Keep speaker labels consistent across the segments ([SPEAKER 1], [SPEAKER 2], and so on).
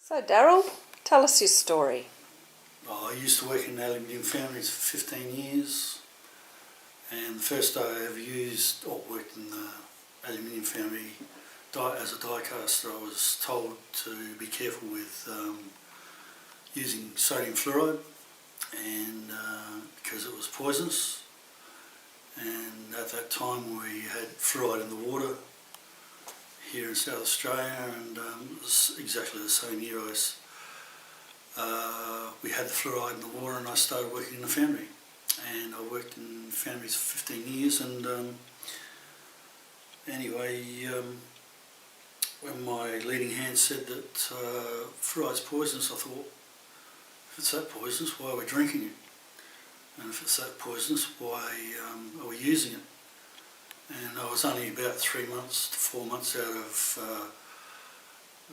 [SPEAKER 1] So Darryl, tell us your story.
[SPEAKER 2] I used to work in aluminium foundries for 15 years, and the first day I ever worked in the aluminium foundry as a die caster, I was told to be careful with using sodium fluoride, and because it was poisonous. And at that time we had fluoride in the water here in South Australia, and it was exactly the same year we had the fluoride in the water, and I started working in the foundry. And I worked in foundries for 15 years, and when my leading hand said that fluoride's poisonous, I thought, if it's that poisonous, why are we drinking it? And if it's that poisonous, why are we using it? And I was only about 3 months to 4 months out of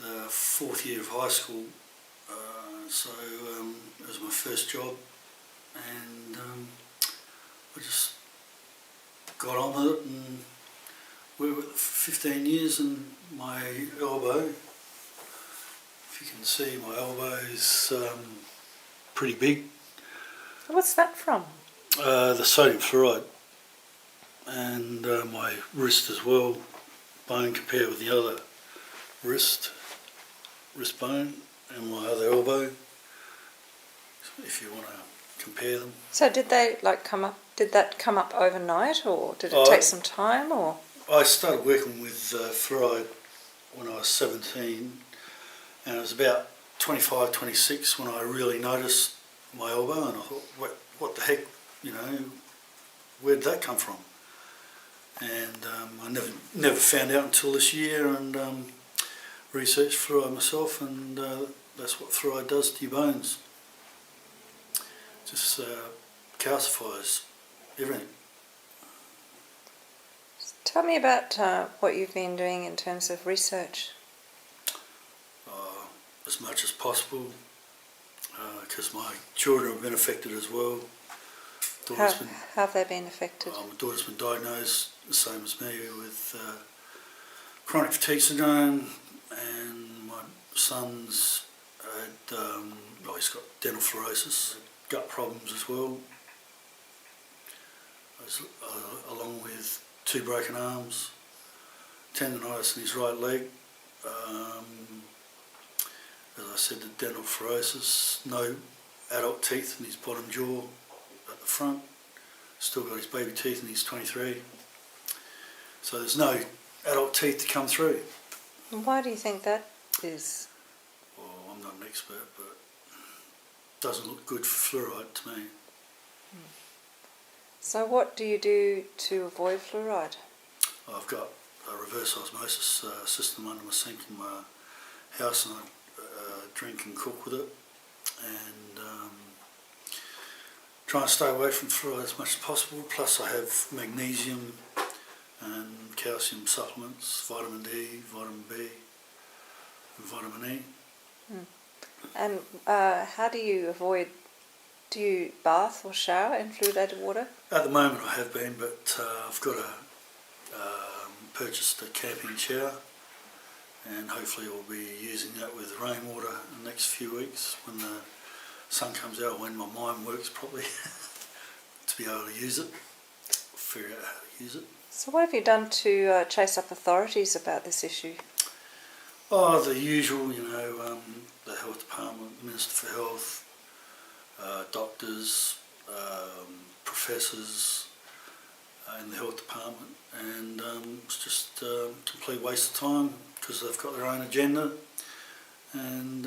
[SPEAKER 2] the fourth year of high school, so it was my first job, and I just got on with it and worked with it for 15 years. And my elbow, if you can see, my elbow is pretty big.
[SPEAKER 1] What's that from?
[SPEAKER 2] The sodium fluoride. And my wrist as well, bone compared with the other wrist bone, and my other elbow, if you want to compare them.
[SPEAKER 1] So did that come up overnight, or did it take some time, or?
[SPEAKER 2] I started working with fluoride when I was 17, and it was about 25, 26 when I really noticed my elbow, and I thought, what the heck, where did that come from? And I never found out until this year, and researched fluoride myself, and that's what fluoride does to your bones. Just calcifies everything.
[SPEAKER 1] Tell me about what you've been doing in terms of research.
[SPEAKER 2] As much as possible, because my children have been affected as well.
[SPEAKER 1] How have they been affected?
[SPEAKER 2] My daughter's been diagnosed, the same as me, with chronic fatigue syndrome, and my son's had, he's got dental fluorosis, gut problems as well, along with 2 broken arms, tendonitis in his right leg, as I said, the dental fluorosis, no adult teeth in his bottom jaw at the front, still got his baby teeth, and he's 23, so there's no adult teeth to come through.
[SPEAKER 1] Why do you think that is?
[SPEAKER 2] Well, I'm not an expert, but it doesn't look good for fluoride to me.
[SPEAKER 1] So what do you do to avoid fluoride?
[SPEAKER 2] I've got a reverse osmosis system under my sink in my house, and I drink and cook with it, and try and stay away from fluoride as much as possible. Plus I have magnesium and calcium supplements, vitamin D, vitamin B and vitamin E.
[SPEAKER 1] And how do you avoid, do you bath or shower in fluoridated water?
[SPEAKER 2] At the moment I have been, but I've got purchased a camping shower, and hopefully we'll be using that with rainwater in the next few weeks when the sun comes out, when my mind works properly to be able to use it, figure out how to use it.
[SPEAKER 1] So what have you done to chase up authorities about this issue?
[SPEAKER 2] Oh, the usual, the health department, the Minister for Health, doctors, professors in the health department, and it's just a complete waste of time because they've got their own agenda, and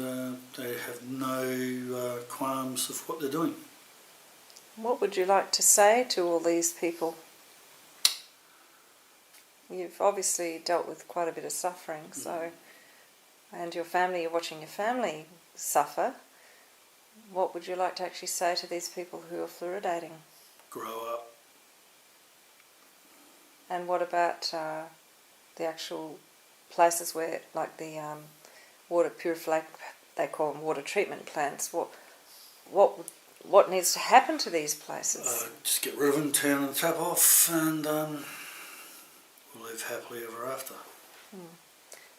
[SPEAKER 2] they have no qualms of what they're doing.
[SPEAKER 1] What would you like to say to all these people? You've obviously dealt with quite a bit of suffering, and your family, you're watching your family suffer. What would you like to actually say to these people who are fluoridating?
[SPEAKER 2] Grow up.
[SPEAKER 1] And what about the actual places where, like the water purification, they call them water treatment plants? What needs to happen to these places?
[SPEAKER 2] Just get rid of them, turn the tap off, and we'll live happily ever after.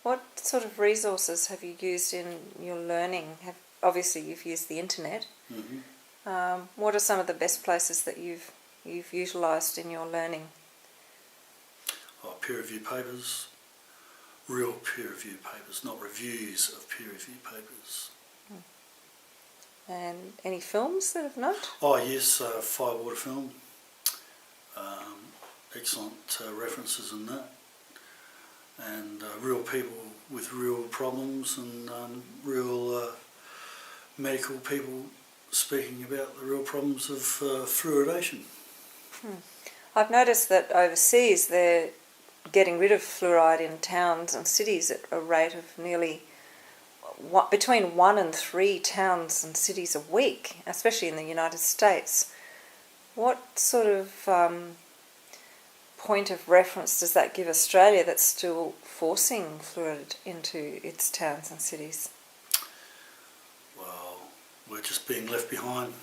[SPEAKER 1] What sort of resources have you used in your learning? Obviously, you've used the internet.
[SPEAKER 2] Mm-hmm.
[SPEAKER 1] What are some of the best places that you've utilised in your learning?
[SPEAKER 2] Peer-reviewed papers, real peer-reviewed papers, not reviews of peer-reviewed papers.
[SPEAKER 1] And any films that have note?
[SPEAKER 2] Oh yes, Firewater film. Excellent references in that. And real people with real problems and real medical people speaking about the real problems of fluoridation.
[SPEAKER 1] I've noticed that overseas they're getting rid of fluoride in towns and cities at a rate of nearly between 1 and 3 towns and cities a week, especially in the United States. What sort of point of reference does that give Australia that's still forcing fluoride into its towns and cities?
[SPEAKER 2] Well, we're just being left behind.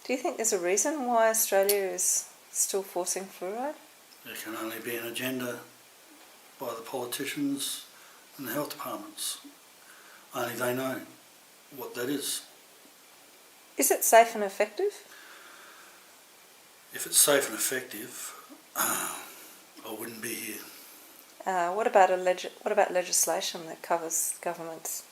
[SPEAKER 1] Do you think there's a reason why Australia is still forcing fluoride?
[SPEAKER 2] There can only be an agenda by the politicians and the health departments. Only they know what that is.
[SPEAKER 1] Is it safe and effective?
[SPEAKER 2] If it's safe and effective, I wouldn't be here.
[SPEAKER 1] What about legislation that covers governments?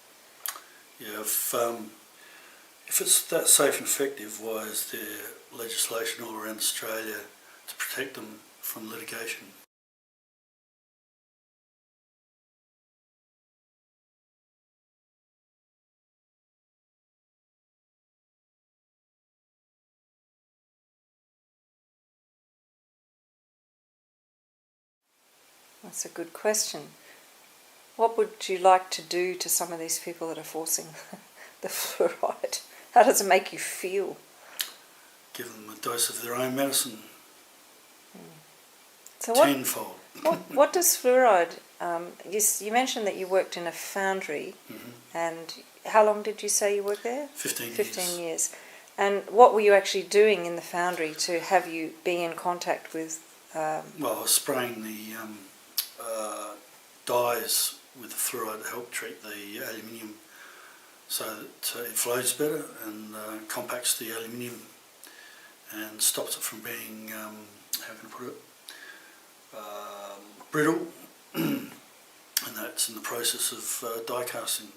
[SPEAKER 2] Yeah, if it's that safe and effective, why is there legislation all around Australia to protect them from litigation?
[SPEAKER 1] That's a good question. What would you like to do to some of these people that are forcing the fluoride? How does it make you feel?
[SPEAKER 2] Give them a dose of their own medicine.
[SPEAKER 1] So
[SPEAKER 2] tenfold.
[SPEAKER 1] What does fluoride... you mentioned that you worked in a foundry, and how long did you say you worked there?
[SPEAKER 2] 15
[SPEAKER 1] years. And what were you actually doing in the foundry to have you be in contact with...
[SPEAKER 2] Well, I was spraying the dyes with the fluoride to help treat the aluminium so that it flows better and compacts the aluminium and stops it from being, how can I put it, brittle, and that's in the process of die casting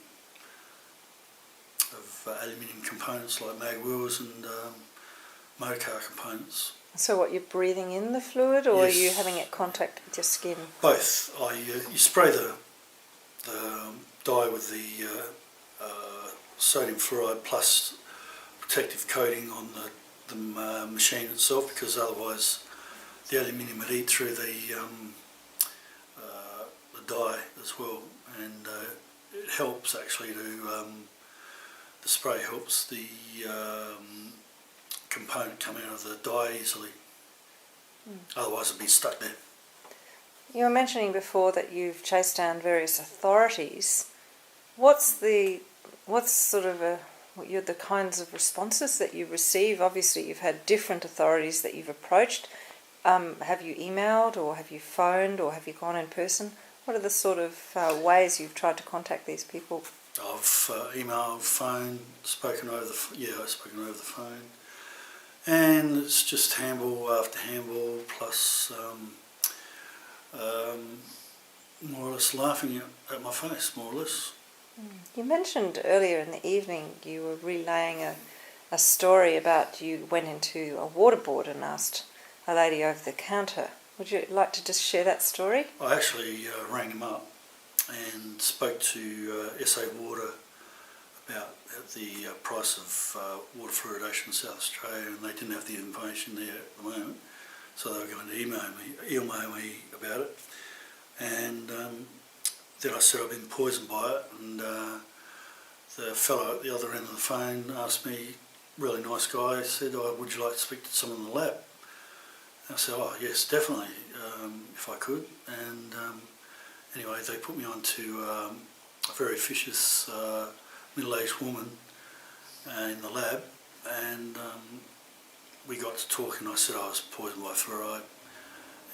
[SPEAKER 2] of aluminium components like mag wheels and motor car components.
[SPEAKER 1] So what, you're breathing in the fluid, or
[SPEAKER 2] Yes.
[SPEAKER 1] are you having it contact with your skin?
[SPEAKER 2] Both. You spray the dye with the sodium fluoride plus protective coating on the machine itself, because otherwise the aluminium would eat through the dye as well, and it helps actually to the spray helps the component come out of the dye easily. Otherwise it'd be stuck there.
[SPEAKER 1] You were mentioning before that you've chased down various authorities. What's the kinds of responses that you receive? Obviously you've had different authorities that you've approached. Have you emailed, or have you phoned, or have you gone in person? What are the sort of ways you've tried to contact these people?
[SPEAKER 2] I've emailed, phoned, spoken over the phone, and it's just handball after handball, plus more or less laughing at my face, more or less.
[SPEAKER 1] You mentioned earlier in the evening you were relaying a story about you went into a water board and asked a lady over the counter. Would you like to just share that story?
[SPEAKER 2] I actually rang him up and spoke to SA Water about the price of water fluoridation in South Australia, and they didn't have the information there at the moment, so they were going to email me about it. And then I said I'd been poisoned by it, and the fellow at the other end of the phone asked me, really nice guy, said, would you like to speak to someone in the lab? And I said, oh yes, definitely, if I could. And anyway, they put me on to a very vicious middle-aged woman in the lab, and we got to talking. I said I was poisoned by fluoride,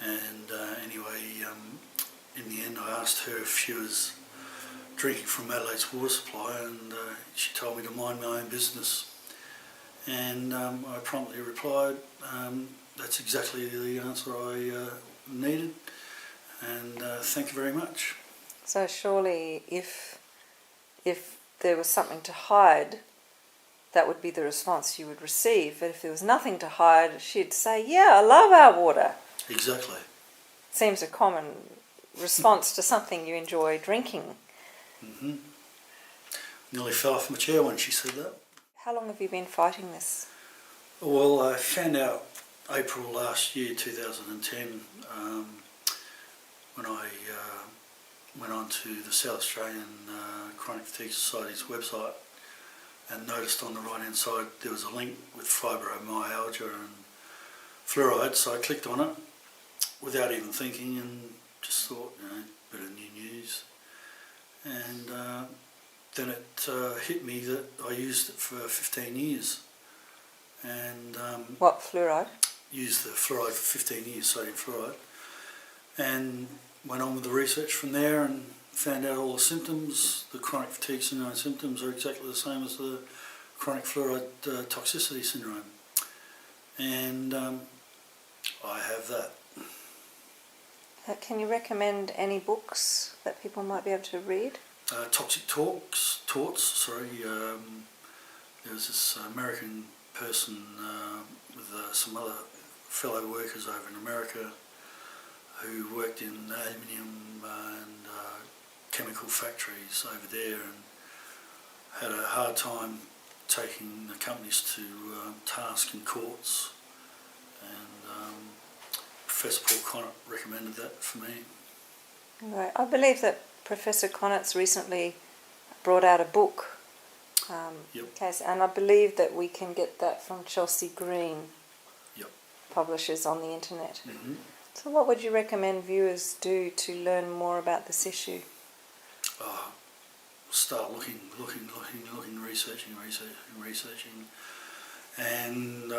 [SPEAKER 2] and anyway, in the end I asked her if she was drinking from Adelaide's water supply, and she told me to mind my own business. And I promptly replied, that's exactly the answer I needed, and thank you very much.
[SPEAKER 1] So surely if there was something to hide, that would be the response you would receive. But if there was nothing to hide, she'd say, yeah, I love our water.
[SPEAKER 2] Exactly.
[SPEAKER 1] Seems a common response to something you enjoy drinking.
[SPEAKER 2] Mm-hmm. Nearly fell off my chair when she said that.
[SPEAKER 1] How long have you been fighting this?
[SPEAKER 2] Well, I found out April last year, 2010, when I went on to the South Australian Chronic Fatigue Society's website and noticed on the right hand side there was a link with fibromyalgia and fluoride, so I clicked on it without even thinking and just thought, bit of new news. And then it hit me that I used it for 15 years. And
[SPEAKER 1] What, fluoride?
[SPEAKER 2] used the fluoride for 15 years, sodium fluoride, and went on with the research from there and found out all the symptoms. The chronic fatigue syndrome symptoms are exactly the same as the chronic fluoride toxicity syndrome, and I have that.
[SPEAKER 1] Can you recommend any books that people might be able to read?
[SPEAKER 2] Toxic Torts. There was this American person with some other fellow workers over in America who worked in aluminium and chemical factories over there and had a hard time taking the companies to task in courts, and Professor Paul Connett recommended that for me.
[SPEAKER 1] Right. I believe that Professor Connett's recently brought out a book.
[SPEAKER 2] Yep.
[SPEAKER 1] Case, and I believe that we can get that from Chelsea Green
[SPEAKER 2] Yep.
[SPEAKER 1] publishers on the internet.
[SPEAKER 2] Mm-hmm.
[SPEAKER 1] So what would you recommend viewers do to learn more about this issue?
[SPEAKER 2] Start looking, researching, and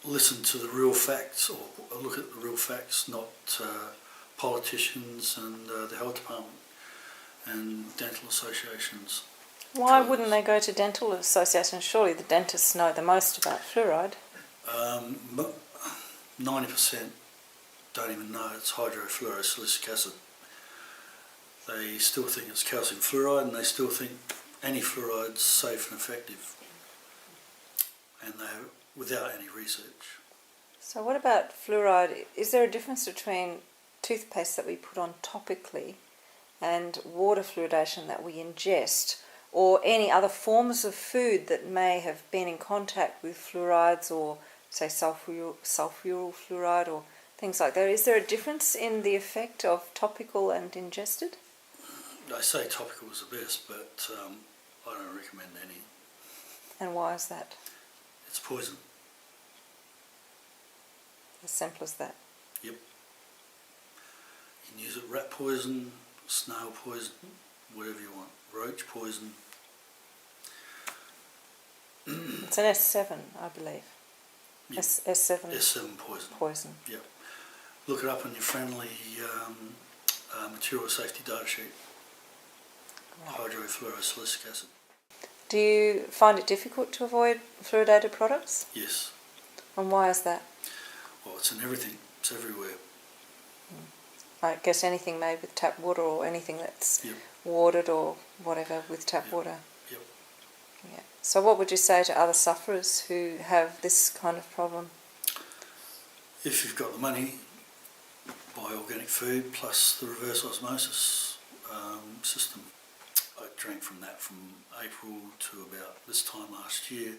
[SPEAKER 2] listen to the real facts, or look at the real facts, not politicians and the health department and dental associations.
[SPEAKER 1] Why wouldn't they go to dental associations? Surely the dentists know the most about fluoride.
[SPEAKER 2] 90% don't even know it's hydrofluorosilicic acid. They still think it's calcium fluoride, and they still think any fluoride's safe and effective, and they without any research.
[SPEAKER 1] So what about fluoride? Is there a difference between toothpaste that we put on topically and water fluoridation that we ingest, or any other forms of food that may have been in contact with fluorides, or say sulfuryl fluoride or things like that? Is there a difference in the effect of topical and ingested?
[SPEAKER 2] I say topical is the best, but I don't recommend any.
[SPEAKER 1] And why is that?
[SPEAKER 2] It's poison.
[SPEAKER 1] As simple as that.
[SPEAKER 2] Yep. You can use it rat poison, snail poison, whatever you want. Roach poison.
[SPEAKER 1] It's an S7, I believe.
[SPEAKER 2] Yep.
[SPEAKER 1] S7.
[SPEAKER 2] S7 poison.
[SPEAKER 1] Poison.
[SPEAKER 2] Yep. Look it up on your friendly material safety data sheet. Right. Hydrofluorosilicic acid.
[SPEAKER 1] Do you find it difficult to avoid fluoridated products?
[SPEAKER 2] Yes.
[SPEAKER 1] And why is that?
[SPEAKER 2] Well, it's in everything. It's everywhere.
[SPEAKER 1] I guess anything made with tap water, or anything that's
[SPEAKER 2] Yep.
[SPEAKER 1] watered or whatever with tap
[SPEAKER 2] Yep.
[SPEAKER 1] water.
[SPEAKER 2] Yep.
[SPEAKER 1] Yeah. So what would you say to other sufferers who have this kind of problem?
[SPEAKER 2] If you've got the money, buy organic food plus the reverse osmosis system. I drank from that from April to about this time last year.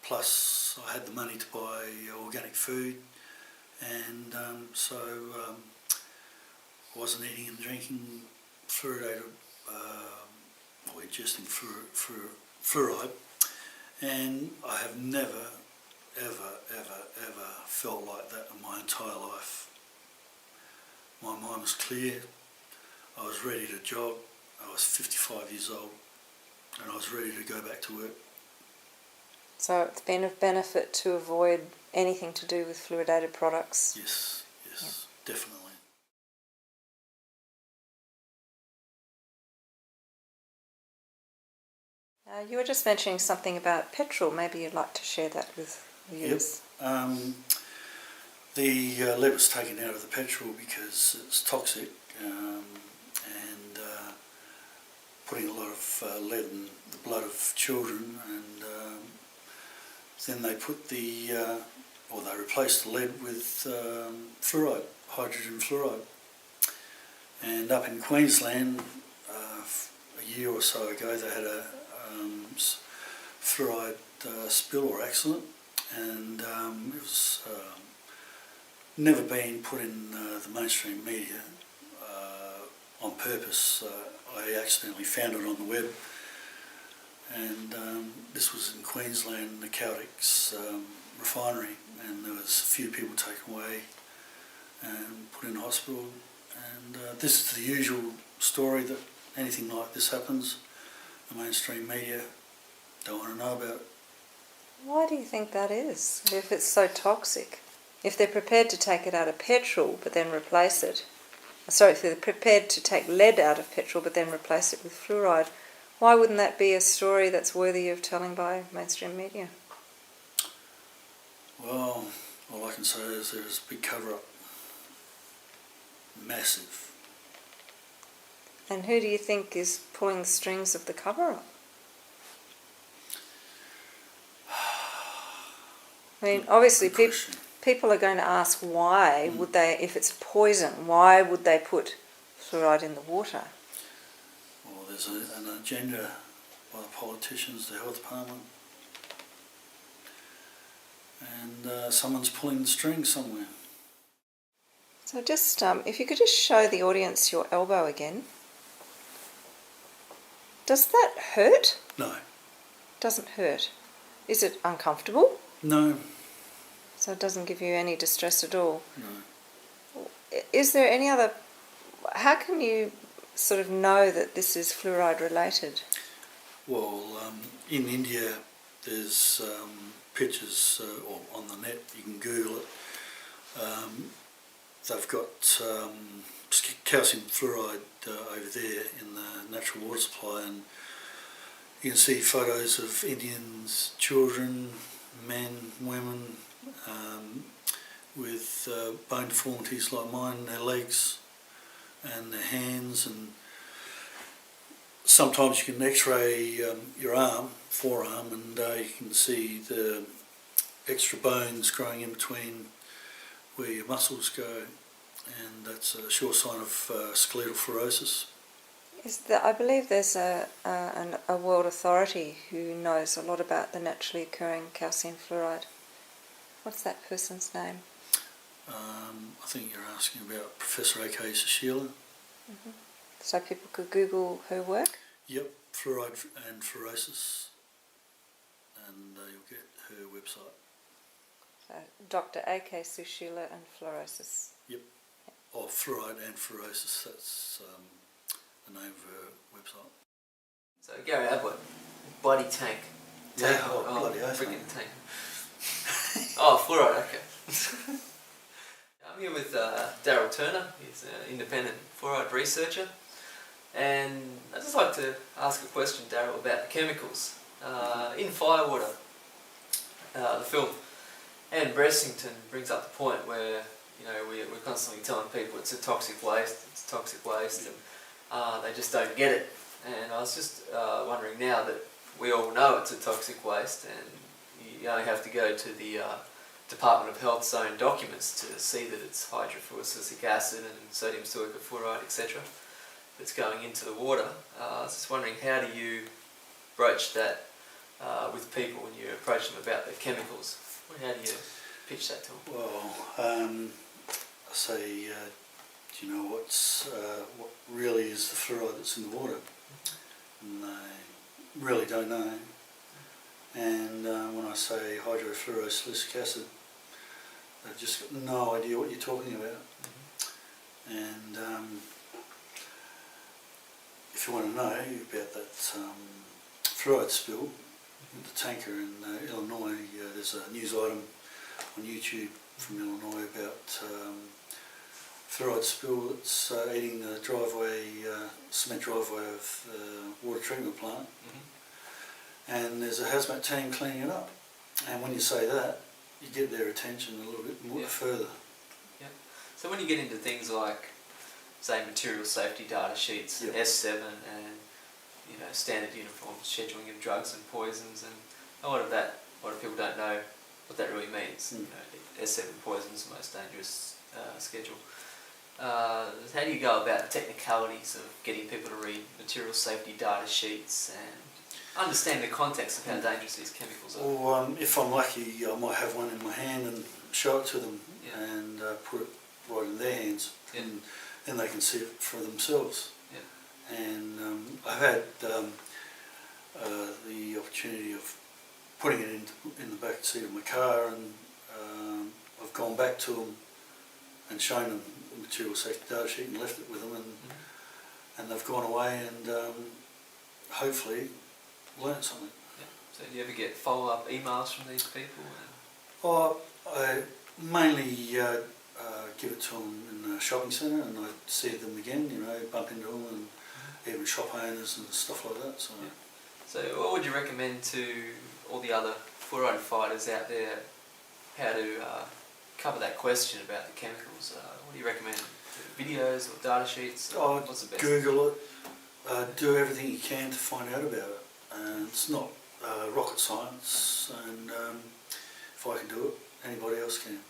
[SPEAKER 2] Plus I had the money to buy organic food, and so I wasn't eating and drinking fluoridated or ingesting fluoride, and I have never ever felt like that in my entire life. My mind was clear, I was ready to jog, I was 55 years old, and I was ready to go back to work.
[SPEAKER 1] So it's been of benefit to avoid anything to do with fluoridated products?
[SPEAKER 2] Yes, definitely.
[SPEAKER 1] You were just mentioning something about petrol. Maybe you'd like to share that with viewers.
[SPEAKER 2] Yep. The lead was taken out of the petrol because it's toxic, and putting a lot of lead in the blood of children, and then they put they replaced the lead with fluoride, hydrogen fluoride. And up in Queensland, a year or so ago, they had a fluoride spill or accident, and it was never been put in the mainstream media on purpose. I accidentally found it on the web, and this was in Queensland, the Caltex refinery, and there was a few people taken away and put in hospital. And this is the usual story, that anything like this happens, the mainstream media don't want to know about it.
[SPEAKER 1] Why do you think that is, if it's so toxic? If they're prepared to take it out of petrol but then replace it, if they're prepared to take lead out of petrol but then replace it with fluoride, why wouldn't that be a story that's worthy of telling by mainstream media?
[SPEAKER 2] Well, all I can say is there's a big cover-up. Massive.
[SPEAKER 1] And who do you think is pulling the strings of the cover-up? I mean, obviously people are going to ask why would they, if it's poison, why would they put fluoride in the water?
[SPEAKER 2] Well, there's an agenda by the politicians, the health department, and someone's pulling the strings somewhere.
[SPEAKER 1] So just, if you could just show the audience your elbow again. Does that hurt?
[SPEAKER 2] No.
[SPEAKER 1] Doesn't hurt. Is it uncomfortable?
[SPEAKER 2] No.
[SPEAKER 1] So it doesn't give you any distress at all?
[SPEAKER 2] No.
[SPEAKER 1] Is there any other... How can you sort of know that this is fluoride related?
[SPEAKER 2] Well, in India there's pictures or on the net, you can Google it. They've got calcium fluoride over there in the natural water supply, and you can see photos of Indians, children, men, women, with bone deformities like mine in their legs and their hands, and sometimes you can x-ray your forearm, and you can see the extra bones growing in between where your muscles go, and that's a sure sign of skeletal fluorosis.
[SPEAKER 1] I believe there's a world authority who knows a lot about the naturally occurring calcium fluoride. What's that person's name?
[SPEAKER 2] I think you're asking about Professor A.K. Sushila.
[SPEAKER 1] Mm-hmm. So people could Google her work?
[SPEAKER 2] Yep, fluoride and fluorosis, and you'll get her website.
[SPEAKER 1] So Dr. A.K. Sushila and fluorosis.
[SPEAKER 2] Yep. Oh, fluoride and fluorosis, that's the name of her website.
[SPEAKER 3] So Gary Ablett, bloody tank.
[SPEAKER 2] Yeah, bloody oath,
[SPEAKER 3] freaking
[SPEAKER 2] mate.
[SPEAKER 3] tank. Oh, fluoride, okay. I'm here with Darryl Turner. He's an independent fluoride researcher. And I'd just like to ask a question, Darryl, about the chemicals in firewater. The film Anne Bressington brings up the point where, you know, we're constantly telling people it's a toxic waste, and they just don't get it. And I was just wondering, now that we all know it's a toxic waste, and you only have to go to the Department of Health's own documents to see that it's hydrofluoric acid and sodium silicate fluoride, etc., that's going into the water. I was just wondering, how do you broach that with people when you approach them about the chemicals? How do you pitch that to them?
[SPEAKER 2] Well, I say, do you know what really is the fluoride that's in the water? And they really don't know. And when I say hydrofluorosilicic acid, they've just got no idea what you're talking about. Mm-hmm. And if you want to know about that fluoride spill, the tanker in Illinois, there's a news item on YouTube from Illinois about fluoride spill that's eating the driveway, cement driveway of the water treatment plant. and there's a hazmat team cleaning it up. And when you say that, you get their attention a little bit more further.
[SPEAKER 3] Yeah. So when you get into things like, say, material safety data sheets, S7, and standard uniform scheduling of drugs and poisons, and a lot of people don't know what that really means. S7 poisons, the most dangerous schedule. How do you go about the technicalities of getting people to read material safety data sheets and understand the context of how dangerous these chemicals are?
[SPEAKER 2] Or if I'm lucky, I might have one in my hand and show it to them and put it right in their hands, and then they can see it for themselves. And I've had the opportunity of putting it in the back seat of my car, and I've gone back to them and shown them the material safety data sheet and left it with them, and they've gone away and hopefully learnt something.
[SPEAKER 3] So do you ever get follow-up emails from these people?
[SPEAKER 2] I mainly give it to them in the shopping centre, and I see them again, bump into them, and even shop owners and stuff like that.
[SPEAKER 3] So what would you recommend to all the other fluoride fighters out there, how to cover that question about the chemicals? What do you recommend? Videos or data sheets? What's the best?
[SPEAKER 2] Google it, do everything you can to find out about it. And it's not rocket science, and if I can do it, anybody else can.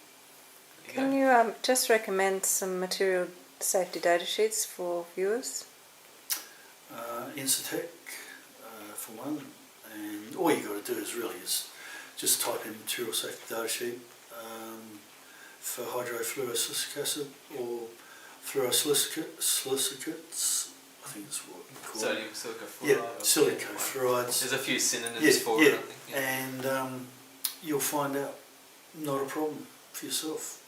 [SPEAKER 1] Can you just recommend some material safety data sheets for viewers?
[SPEAKER 2] Incitec for one, and all you got to do is just type in material safety data sheet for hydrofluorosilicic acid or fluorosilicates. I think it's what you call
[SPEAKER 3] sodium silica fluoride.
[SPEAKER 2] Yeah, silica fluorides.
[SPEAKER 3] There's a few synonyms for it, I think.
[SPEAKER 2] And you'll find out not a problem for yourself.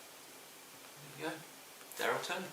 [SPEAKER 3] There you go. Darryl Turner.